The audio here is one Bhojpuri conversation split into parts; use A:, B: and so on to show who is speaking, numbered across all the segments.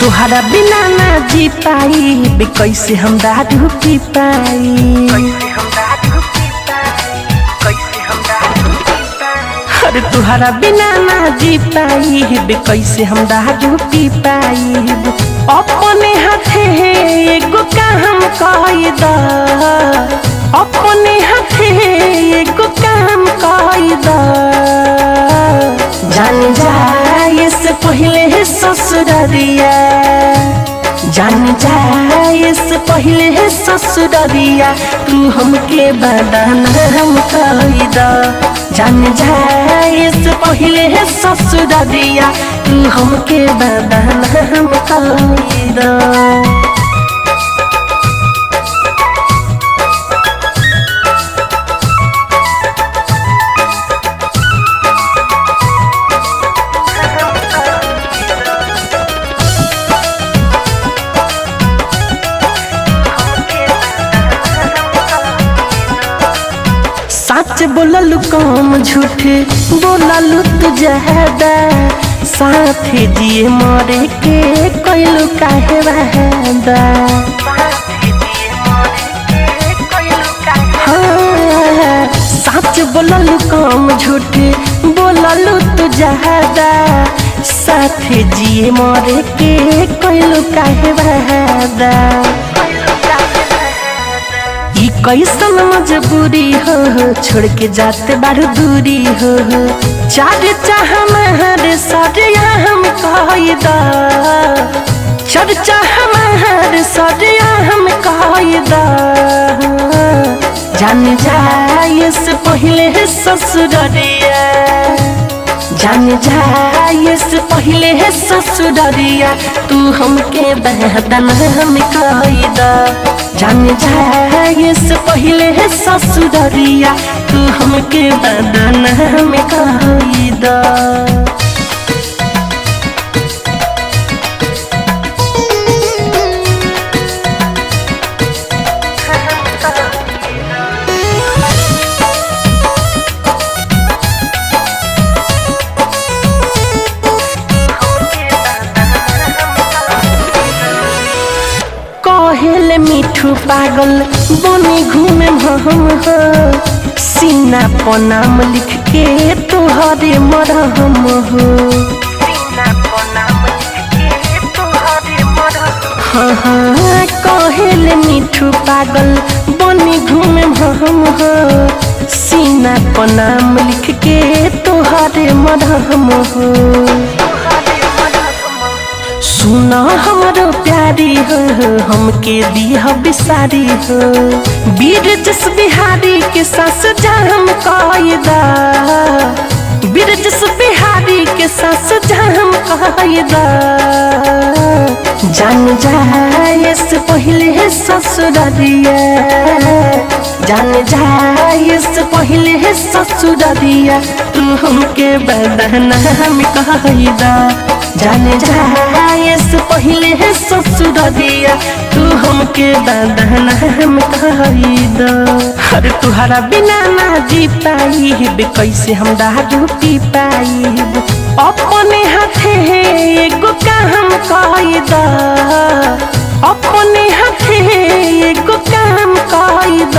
A: तुहरा बिना ना जी पाई बे कैसे हम दारू पी पाई। अरे तुहरा बिना ना जी पाई बे कैसे हम दारू पी पाई। अपने हाथे एगो काम कई द, अपने हाथे एगो काम कई द। जान जाए से पहले ससुररिया, जान जाए से पहले ससुररिया, तू हमके बदनाम कई द। जान जाए से पहले ससुररिया, तू हमके बदनाम कई द। सच बोललू कम झूठ बोललू तू ज्यादा। साथे जिए मरे के कैलू काहे वादा। हाँ, सच बोललू कम झूठ बोललू तू ज्यादा। साथे जिए मरे के कैलू काहे वादा। कैसन मजबूरी हो छोड़ के जाते बारू दूरी हो। चार चाह हमारे सरिया हम कही द, चर्चा हमारे सरिया हम कही द। जान जाए से पहले ससुररिया, जान जाए से पहले ससुररिया, तू हमके बदनाम कई द। जान जाए से पहले ससुररिया, तू हमके बदनाम कई द। कहेले मिठू पागल बनी घूमे हम हो। सीना पर नाम लिख के तोहरे मरहम हो। हाँ हाँ कहेले मिठू पागल बनी घूमे हम हो। सीना पर नाम लिख के तोहरे मरहम हो। सुना हमारो प्यारी हो, हमके दिया बिसारी हो। वीर जस बिहारी के सास जाम कई द, वीर जस बिहारी के सास जाम कई द। जान जाए से पहले ससुररिया, जान जाए से पहले ससुररिया, तू हमके बदनाम कई द। जान जाए से पहले ससुररिया, तू हमके बदनाम कई द। अरे तुहरा बिना ना जी पाई बे कैसे हम दारू पी पाई। अपने हाथे एगो काम कई द, अपने हाथे एगो काम कई द।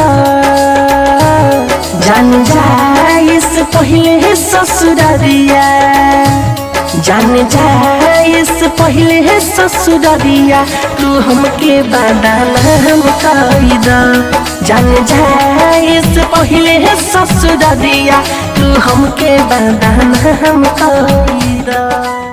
A: जान जाए से पहले ससुररिया, जान जाए से पहले ससुररिया, तू हमके बदनाम कई द। जान जाए से पहले ससुररिया, तू हमके बदनाम कई द।